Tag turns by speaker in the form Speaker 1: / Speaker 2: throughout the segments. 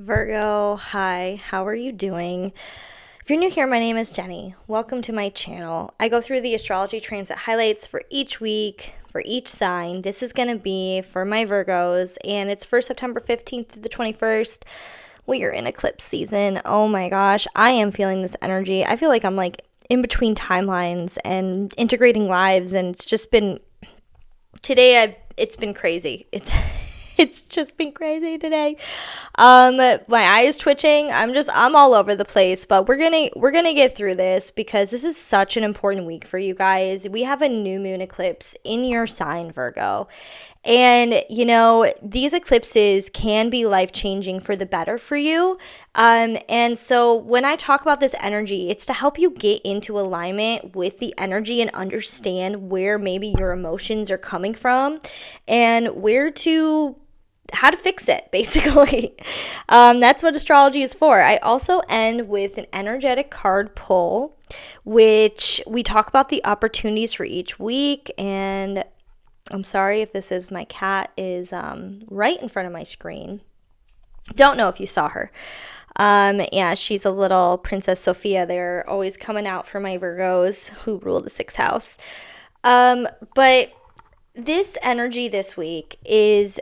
Speaker 1: Virgo, hi, how are you doing? If you're new here, my name is Jenny. Welcome to my channel. I go through the astrology transit highlights for each week, for each sign. This is going to be for my Virgos, and it's for September 15th to the 21st. We are in eclipse season. Oh my gosh, I am feeling this energy. I feel like I'm like in between timelines and integrating lives, and it's just been it's been crazy. It's just been crazy today. My eyes twitching. I'm all over the place, but we're gonna get through this because this is such an important week for you guys. We have a new moon eclipse in your sign, Virgo. And, these eclipses can be life changing for the better for you. And so when I talk about this energy, it's to help you get into alignment with the energy and understand where maybe your emotions are coming from and how to fix it, basically. That's what astrology is for. I also end with an energetic card pull, which we talk about the opportunities for each week. And I'm sorry if my cat is right in front of my screen. Don't know if you saw her. Yeah, she's a little Princess Sophia. They're always coming out for my Virgos who rule the sixth house. But this energy this week is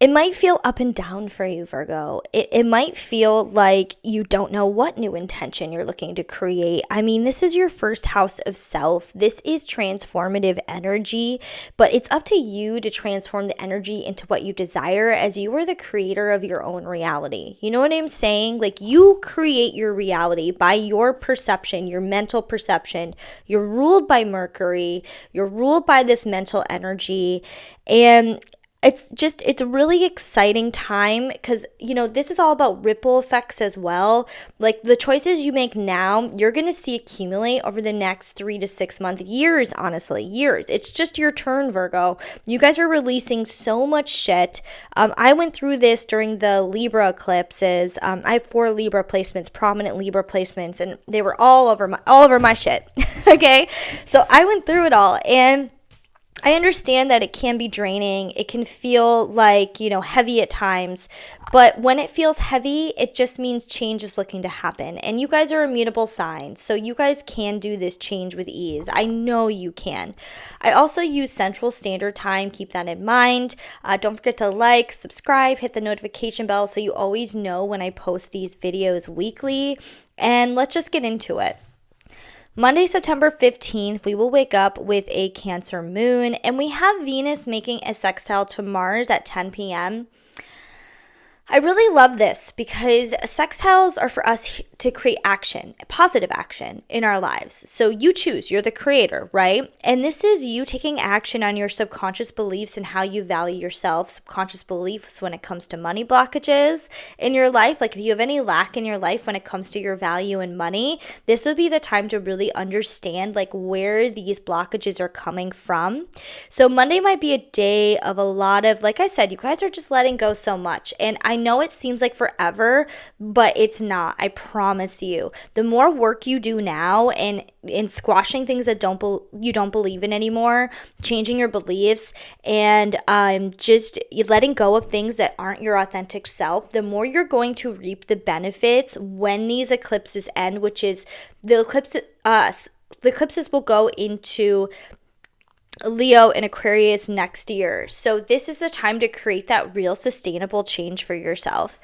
Speaker 1: it might feel up and down for you, Virgo. It might feel like you don't know what new intention you're looking to create. I mean, this is your first house of self. This is transformative energy, but it's up to you to transform the energy into what you desire as you are the creator of your own reality. You know what I'm saying? Like, you create your reality by your perception, your mental perception. You're ruled by Mercury. You're ruled by this mental energy. And it's a really exciting time because, this is all about ripple effects as well. Like, the choices you make now, you're going to see accumulate over the next 3 to 6 months, years, honestly, years. It's just your turn, Virgo. You guys are releasing so much shit. I went through this during the Libra eclipses. I have 4 Libra placements, prominent Libra placements, and they were all over my shit. Okay. So I went through it all, and I understand that it can be draining. It can feel like, heavy at times. But when it feels heavy, it just means change is looking to happen. And you guys are immutable signs. So you guys can do this change with ease. I know you can. I also use Central Standard Time. Keep that in mind. Don't forget to like, subscribe, hit the notification bell so you always know when I post these videos weekly. And let's just get into it. Monday, September 15th, we will wake up with a Cancer moon, and we have Venus making a sextile to Mars at 10 p.m. I really love this because sextiles are for us to create action, positive action in our lives. So you choose, you're the creator, right? And this is you taking action on your subconscious beliefs and how you value yourself, subconscious beliefs when it comes to money blockages in your life. Like, if you have any lack in your life when it comes to your value and money, this would be the time to really understand like where these blockages are coming from. So Monday might be a day of a lot of, like I said, you guys are just letting go so much. And I know it seems like forever, but it's not. I promise you. The more work you do now and in squashing things that you don't believe in anymore, changing your beliefs, and just letting go of things that aren't your authentic self, the more you're going to reap the benefits when these eclipses end, which is the eclipses will go into Leo and Aquarius next year. So this is the time to create that real sustainable change for yourself.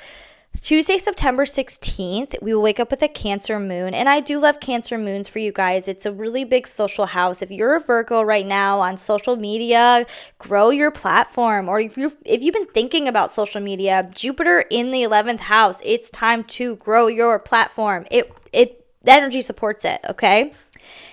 Speaker 1: Tuesday, September 16th, we will wake up with a Cancer moon. And I do love Cancer moons for you guys. It's a really big social house. If you're a Virgo right now on social media, grow your platform. Or if you've been thinking about social media, Jupiter in the 11th house, it's time to grow your platform. The energy supports it, okay?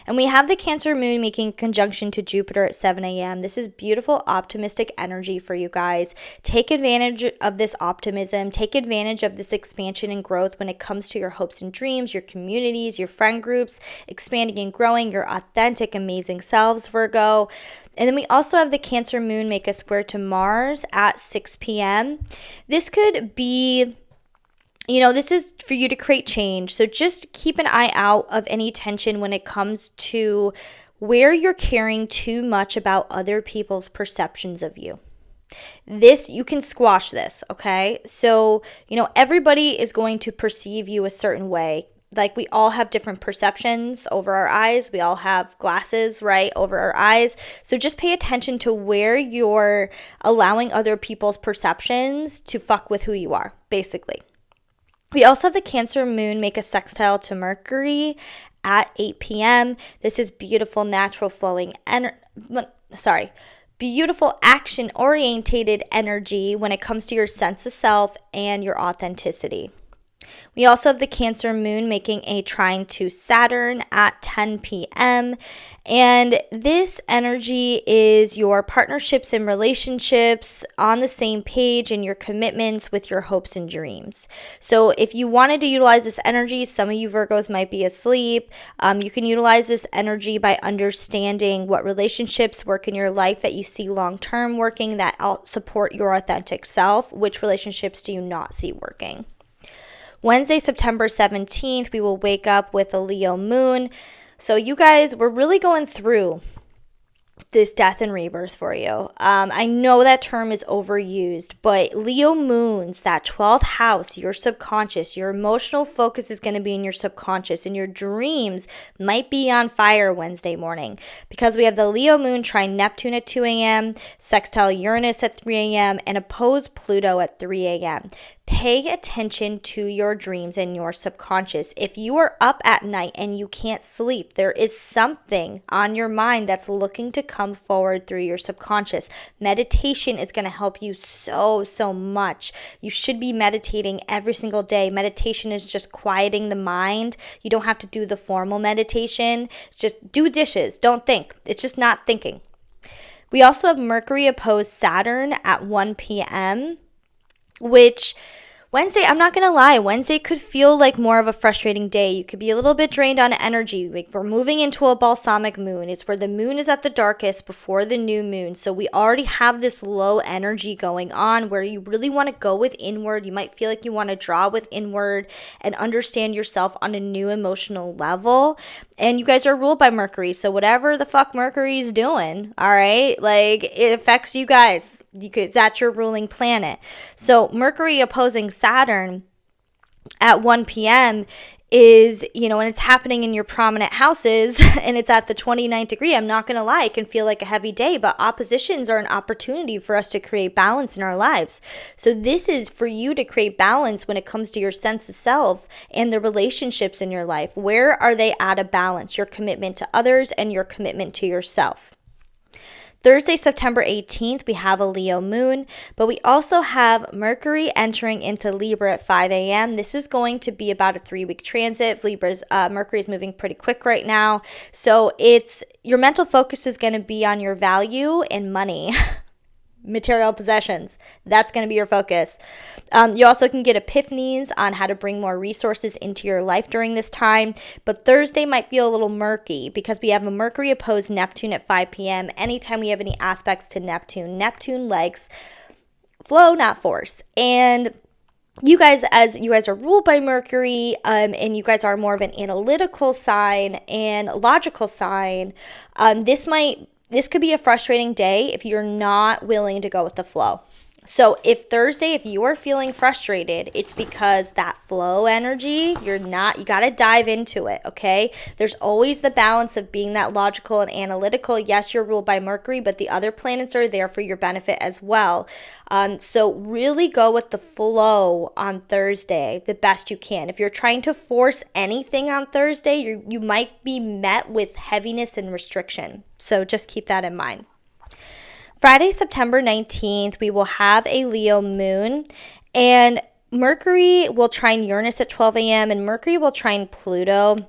Speaker 1: And we have the Cancer moon making conjunction to Jupiter at 7 a.m. This is beautiful, optimistic energy for you guys. Take advantage of this optimism. Take advantage of this expansion and growth when it comes to your hopes and dreams, your communities, your friend groups, expanding and growing your authentic, amazing selves, Virgo. And then we also have the Cancer moon make a square to Mars at 6 p.m. This could be this is for you to create change. So just keep an eye out of any tension when it comes to where you're caring too much about other people's perceptions of you. This, you can squash this, okay? So, everybody is going to perceive you a certain way. Like, we all have different perceptions over our eyes. We all have glasses, right, over our eyes. So just pay attention to where you're allowing other people's perceptions to fuck with who you are, basically. We also have the Cancer moon make a sextile to Mercury at 8 p.m. This is beautiful, natural, flowing beautiful action orientated energy when it comes to your sense of self and your authenticity. We also have the Cancer moon making a trine to Saturn at 10 p.m. And this energy is your partnerships and relationships on the same page and your commitments with your hopes and dreams. So if you wanted to utilize this energy, some of you Virgos might be asleep. You can utilize this energy by understanding what relationships work in your life that you see long-term working that support your authentic self. Which relationships do you not see working? Wednesday, September 17th, we will wake up with a Leo moon. So you guys, we're really going through this death and rebirth for you. I know that term is overused, but Leo moons, that 12th house, your subconscious, your emotional focus is going to be in your subconscious, and your dreams might be on fire Wednesday morning because we have the Leo moon trine Neptune at 2 a.m., sextile Uranus at 3 a.m., and opposed Pluto at 3 a.m. Pay attention to your dreams and your subconscious. If you are up at night and you can't sleep, there is something on your mind that's looking to come forward through your subconscious. Meditation is going to help you so much. You should be meditating every single day. Meditation is just quieting the mind. You don't have to do the formal meditation. Just do dishes. Don't think. It's just not thinking. We also have Mercury opposed Saturn at 1 p.m., which Wednesday, I'm not going to lie, Wednesday could feel like more of a frustrating day. You could be a little bit drained on energy. Like, we're moving into a balsamic moon. It's where the moon is at the darkest before the new moon. So we already have this low energy going on where you really want to go with inward. You might feel like you want to draw with inward and understand yourself on a new emotional level. And you guys are ruled by Mercury. So whatever the fuck Mercury is doing, all right, like, it affects you guys. That's your ruling planet. So Mercury opposing Saturn at 1 p.m. is, and it's happening in your prominent houses and it's at the 29th degree. I'm not going to lie, it can feel like a heavy day, but oppositions are an opportunity for us to create balance in our lives. So this is for you to create balance when it comes to your sense of self and the relationships in your life. Where are they out of balance? Your commitment to others and your commitment to yourself. Thursday, September 18th, we have a Leo moon, but we also have Mercury entering into Libra at 5 a.m. This is going to be about a 3-week transit. Mercury is moving pretty quick right now. So your mental focus is going to be on your value and money. Material possessions. That's going to be your focus. You also can get epiphanies on how to bring more resources into your life during this time. But Thursday might feel a little murky because we have a Mercury opposed Neptune at 5 p.m. Anytime we have any aspects to Neptune likes flow, not force. And you guys, as you guys are ruled by Mercury, and you guys are more of an analytical sign and logical sign, this could be a frustrating day if you're not willing to go with the flow. So if you are feeling frustrated, it's because that flow energy, you got to dive into it, okay? There's always the balance of being that logical and analytical. Yes, you're ruled by Mercury, but the other planets are there for your benefit as well. So really go with the flow on Thursday the best you can. If you're trying to force anything on Thursday, you might be met with heaviness and restriction. So just keep that in mind. Friday, September 19th, we will have a Leo moon, and Mercury will trine Uranus at 12 a.m., and Mercury will trine Pluto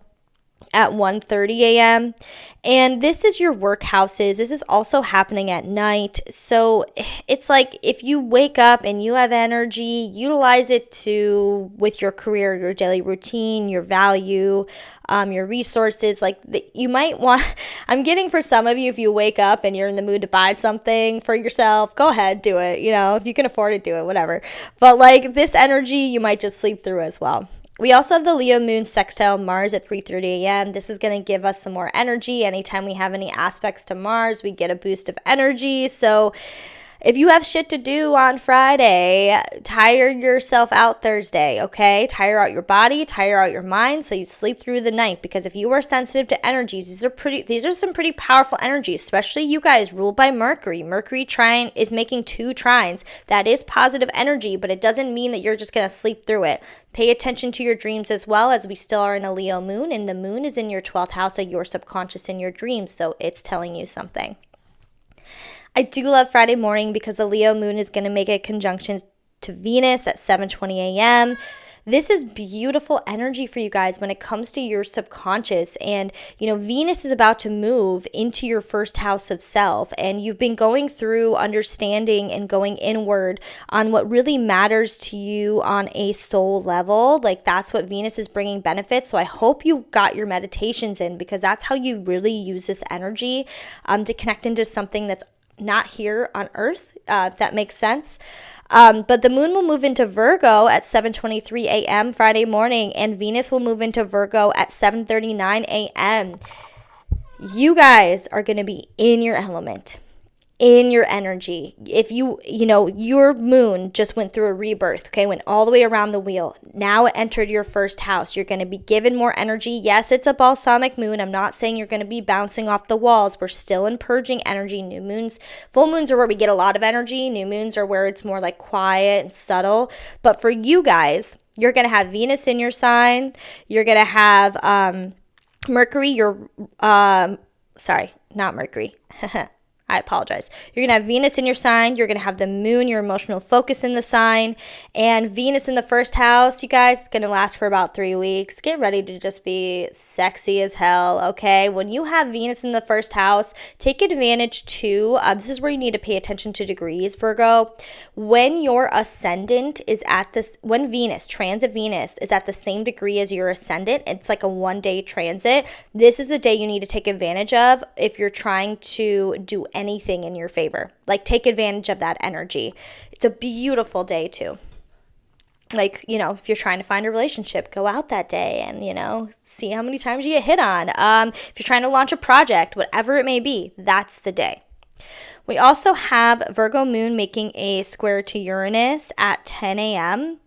Speaker 1: at 1:30 a.m. And this is your work houses. This is also happening at night. So it's like if you wake up and you have energy, utilize it with your career, your daily routine, your value, your resources. Like you might want, I'm getting for some of you, if you wake up and you're in the mood to buy something for yourself, go ahead, do it. If you can afford it, do it, whatever. But like this energy, you might just sleep through as well. We also have the Leo moon sextile Mars at 3:30 a.m. This is going to give us some more energy. Anytime we have any aspects to Mars, we get a boost of energy. So If you have shit to do on Friday, tire yourself out Thursday, okay? Tire out your body, tire out your mind so you sleep through the night, because if you are sensitive to energies, these are some pretty powerful energies, especially you guys ruled by Mercury. Mercury trine is making 2 trines. That is positive energy, but it doesn't mean that you're just going to sleep through it. Pay attention to your dreams as well, as we still are in a Leo moon, and the moon is in your 12th house of your subconscious and your dreams, so it's telling you something. I do love Friday morning because the Leo moon is going to make a conjunction to Venus at 7:20 a.m. This is beautiful energy for you guys when it comes to your subconscious. And, Venus is about to move into your first house of self. And you've been going through understanding and going inward on what really matters to you on a soul level. Like, that's what Venus is bringing benefits. So I hope you got your meditations in, because that's how you really use this energy to connect into something that's not here on Earth, if that makes sense. But the moon will move into Virgo at 7:23 a.m. Friday morning, and Venus will move into Virgo at 7:39 a.m. You guys are going to be in your element, in your energy. If your moon just went through a rebirth, okay, went all the way around the wheel. Now it entered your first house. You're going to be given more energy. Yes, it's a balsamic moon. I'm not saying you're going to be bouncing off the walls. We're still in purging energy. New moons, full moons are where we get a lot of energy. New moons are where it's more like quiet and subtle. But for you guys, you're going to have Venus in your sign. You're going to have Mercury, sorry, not Mercury. I apologize. You're going to have Venus in your sign. You're going to have the moon, your emotional focus in the sign. And Venus in the first house, you guys, it's going to last for about 3 weeks. Get ready to just be sexy as hell, okay? When you have Venus in the first house, take advantage too. This is where you need to pay attention to degrees, Virgo. When your ascendant is when transit Venus is at the same degree as your ascendant, it's like a 1-day transit. This is the day you need to take advantage of if you're trying to do anything in your favor. Like, take advantage of that energy. It's a beautiful day too. Like, if you're trying to find a relationship, go out that day and, see how many times you get hit on. If you're trying to launch a project, whatever it may be, that's the day. We also have Virgo moon making a square to Uranus at 10 a.m.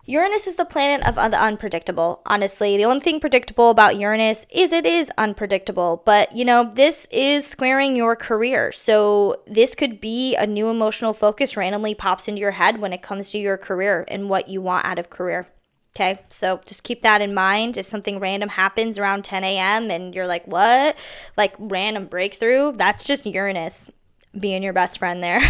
Speaker 1: Uranus is the planet of the unpredictable, honestly. The only thing predictable about Uranus is it is unpredictable. But, this is squaring your career. So this could be a new emotional focus randomly pops into your head when it comes to your career and what you want out of career. Okay, so just keep that in mind. If something random happens around 10 a.m. and you're like, what? Like, random breakthrough? That's just Uranus being your best friend there.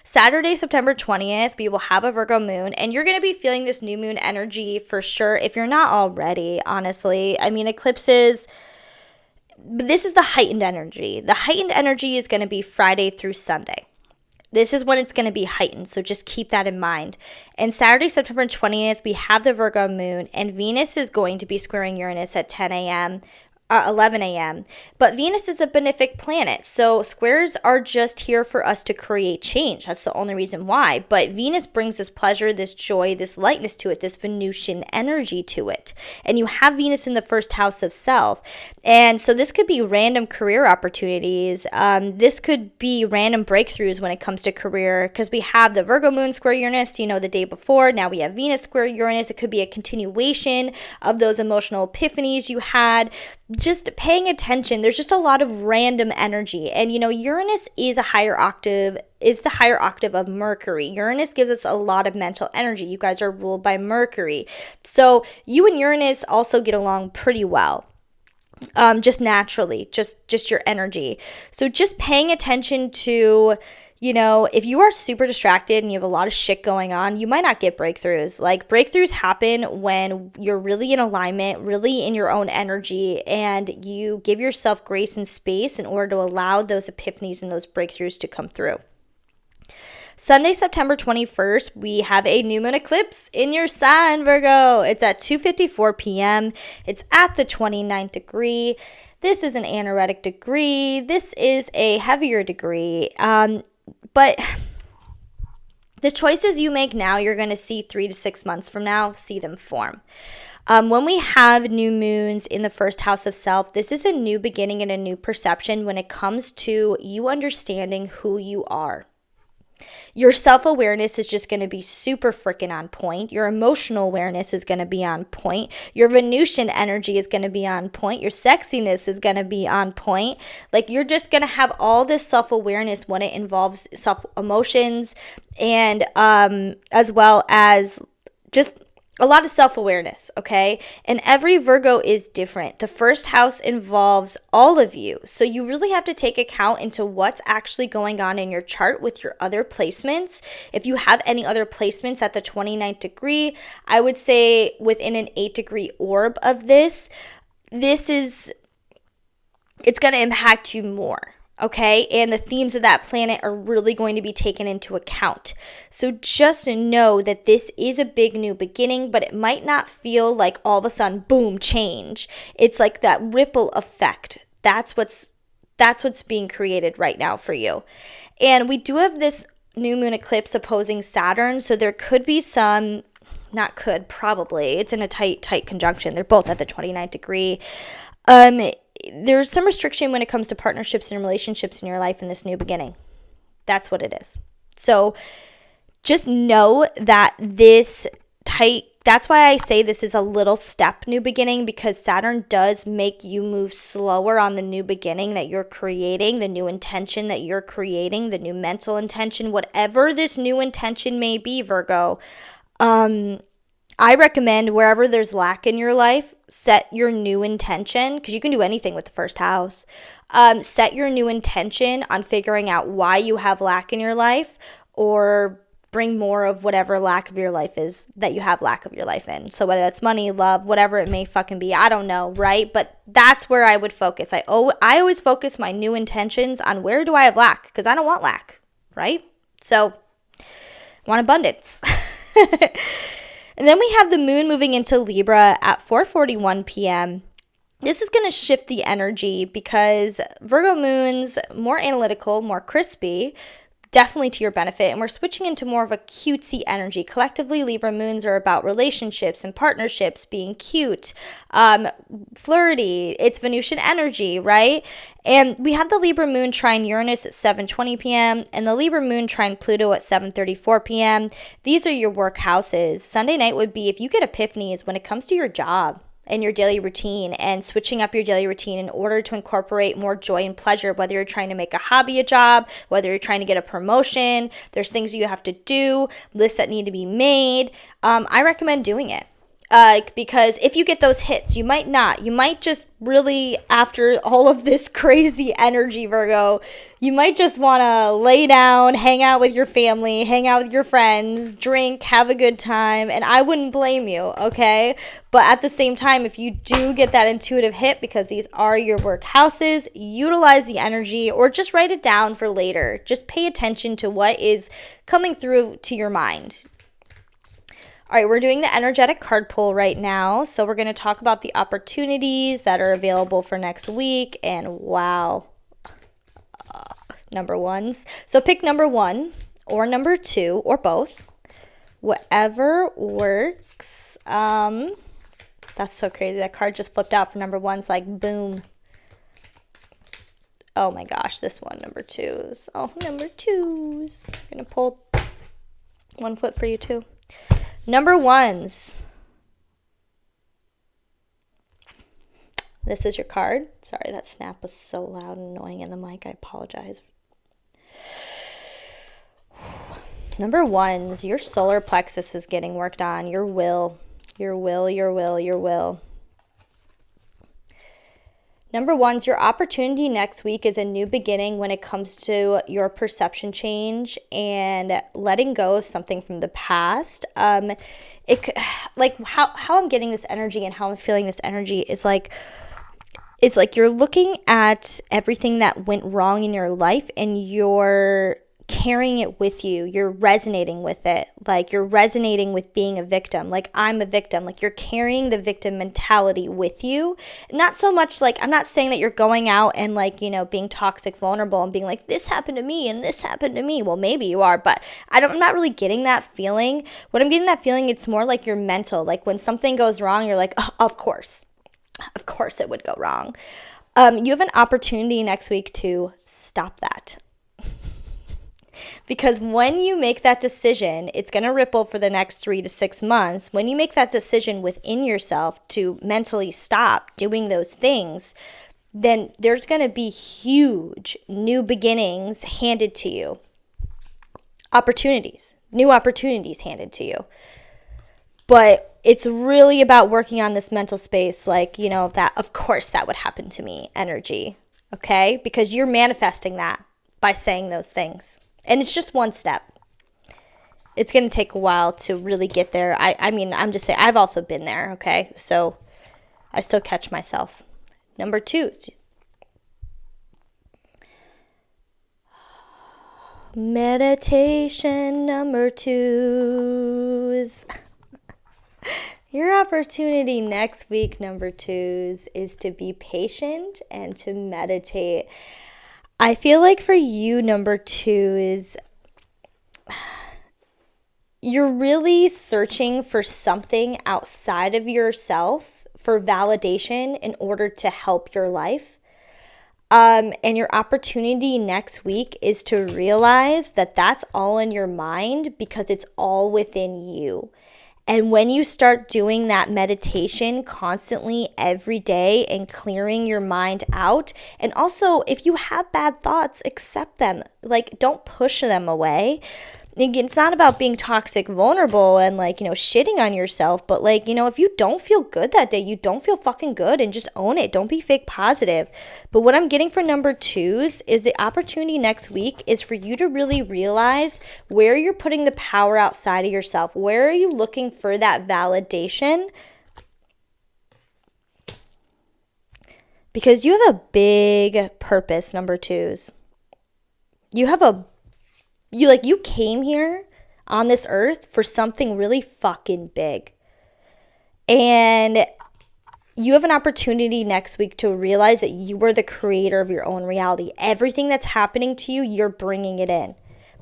Speaker 1: Saturday, September 20th, we will have a Virgo moon, and you're going to be feeling this new moon energy for sure if you're not already, honestly. I mean, eclipses, this is the heightened energy. The heightened energy is going to be Friday through Sunday. This is when it's going to be heightened, so just keep that in mind. And Saturday, September 20th, we have the Virgo moon, and Venus is going to be squaring Uranus at 10 a.m., 11 a.m. But Venus is a benefic planet, so squares are just here for us to create change. That's the only reason why. But Venus brings this pleasure, this joy, this lightness to it, this Venusian energy to it. And you have Venus in the first house of self. And so this could be random career opportunities. This could be random breakthroughs when it comes to career, because we have the Virgo moon square Uranus, the day before. Now we have Venus square Uranus. It could be a continuation of those emotional epiphanies you had. Just paying attention. There's just a lot of random energy. And, Uranus is the higher octave of Mercury. Uranus gives us a lot of mental energy. You guys are ruled by Mercury. So you and Uranus also get along pretty well. Just naturally, just your energy. So just paying attention to, if you are super distracted and you have a lot of shit going on, you might not get breakthroughs. Like, breakthroughs happen when you're really in alignment, really in your own energy, and you give yourself grace and space in order to allow those epiphanies and those breakthroughs to come through. Sunday, September 21st, we have a new moon eclipse in your sign, Virgo. It's at 2:54 p.m. It's at the 29th degree. This is an anaretic degree. This is a heavier degree. But the choices you make now, you're going to see 3 to 6 months from now, see them form. When we have new moons in the first house of self, this is a new beginning and a new perception when it comes to you understanding who you are. Your self-awareness is just going to be super freaking on point. Your emotional awareness is going to be on point. Your Venusian energy is going to be on point. Your sexiness is going to be on point. Like, you're just going to have all this self-awareness when it involves self-emotions and as well as just a lot of self-awareness, okay? And every Virgo is different. The first house involves all of you. So you really have to take account into what's actually going on in your chart with your other placements. If you have any other placements at the 29th degree, I would say within an 8-degree orb of this is, it's going to impact you more. Okay, and the themes of that planet are really going to be taken into account. So just know that this is a big new beginning, but it might not feel like all of a sudden, boom, change. It's like that ripple effect. That's what's being created right now for you. And we do have this new moon eclipse opposing Saturn, so there could be some, not could, probably. It's in a tight conjunction. They're both at the 29th degree. There's some restriction when it comes to partnerships and relationships in your life in this new beginning. That's what it is. So just know that that's why I say this is a little step new beginning, because Saturn does make you move slower on the new beginning that you're creating, the new intention that you're creating, the new mental intention, whatever this new intention may be, Virgo. I recommend wherever there's lack in your life, set your new intention, because you can do anything with the first house. Set your new intention on figuring out why you have lack in your life, or bring more of whatever lack of your life is that you have lack of your life in. So whether that's money, love, whatever it may fucking be, I don't know, right? But that's where I would focus. I always focus my new intentions on where do I have lack, because I don't want lack, right? So I want abundance. And then we have the moon moving into Libra at 4:41 p.m. This is going to shift the energy, because Virgo moon's more analytical, more crispy, definitely to your benefit, and we're switching into more of a cutesy energy. Collectively, Libra moons are about relationships and partnerships, being cute, flirty. It's Venusian energy, right? And we have the Libra moon trine Uranus at 7:20 p.m. and the Libra moon trine Pluto at 7:34 p.m. These are your work houses. Sunday night would be if you get epiphanies when it comes to your job and your daily routine, and switching up your daily routine in order to incorporate more joy and pleasure, whether you're trying to make a hobby a job, whether you're trying to get a promotion. There's things you have to do, lists that need to be made. I recommend doing it. Because if you get those hits, you might not. You might just really, after all of this crazy energy, Virgo, you might just want to lay down, hang out with your family, hang out with your friends, drink, have a good time, and I wouldn't blame you, okay? But at the same time, if you do get that intuitive hit, because these are your work houses, utilize the energy or just write it down for later. Just pay attention to what is coming through to your mind. All right, we're doing the energetic card pull right now. So we're going to talk about the opportunities that are available for next week. And wow, number ones. So pick number one or number two or both. Whatever works. That's so crazy. That card just flipped out for number ones, like boom. Oh my gosh, this one, number twos. Oh, number twos. I'm going to pull one flip for you too. Number ones. This is your card. Sorry, that snap was so loud and annoying in the mic. I apologize. Number ones, your solar plexus is getting worked on. Your will. Number ones, your opportunity next week is a new beginning when it comes to your perception change and letting go of something from the past. Like how I'm getting this energy and how I'm feeling this energy is like, it's like you're looking at everything that went wrong in your life and you're carrying it with you. You're resonating with it. Like you're resonating with being a victim. Like I'm a victim. Like you're carrying the victim mentality with you. Not so much like, I'm not saying that you're going out and like, being toxic, vulnerable and being like, this happened to me and this happened to me. Well, maybe you are, but I'm not really getting that feeling. When I'm getting that feeling, it's more like you're mental. Like when something goes wrong, you're like, oh, of course it would go wrong. You have an opportunity next week to stop that. Because when you make that decision, it's going to ripple for the next 3 to 6 months. When you make that decision within yourself to mentally stop doing those things, then there's going to be huge new beginnings handed to you. New opportunities handed to you. But it's really about working on this mental space, like, that of course that would happen to me energy, okay? Because you're manifesting that by saying those things. And it's just one step. It's going to take a while to really get there. I'm just saying, I've also been there, okay? So I still catch myself. Number 2. Meditation number 2 is... Your opportunity next week, number 2, is to be patient and to meditate. I feel like for you, number 2 is you're really searching for something outside of yourself for validation in order to help your life. And your opportunity next week is to realize that that's all in your mind because it's all within you. And when you start doing that meditation constantly every day and clearing your mind out, and also if you have bad thoughts, accept them. Like, don't push them away. It's not about being toxic, vulnerable, and shitting on yourself. But if you don't feel good that day, you don't feel fucking good, and just own it. Don't be fake positive. But what I'm getting for number 2s is the opportunity next week is for you to really realize where you're putting the power outside of yourself. Where are you looking for that validation? Because you have a big purpose, number 2s. You came here on this earth for something really fucking big. And you have an opportunity next week to realize that you are the creator of your own reality. Everything that's happening to you, you're bringing it in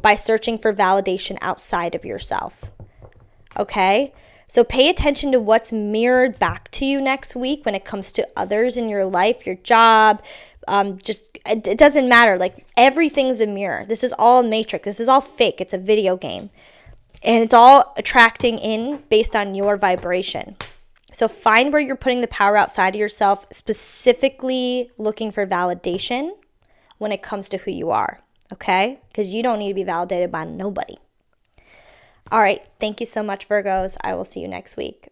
Speaker 1: by searching for validation outside of yourself. Okay? So pay attention to what's mirrored back to you next week when it comes to others in your life, your job. It doesn't matter. Like, everything's a mirror. This is all a matrix. This is all fake. It's a video game. And it's all attracting in based on your vibration. So find where you're putting the power outside of yourself, specifically looking for validation when it comes to who you are. Okay? Because you don't need to be validated by nobody. All right. Thank you so much, Virgos. I will see you next week.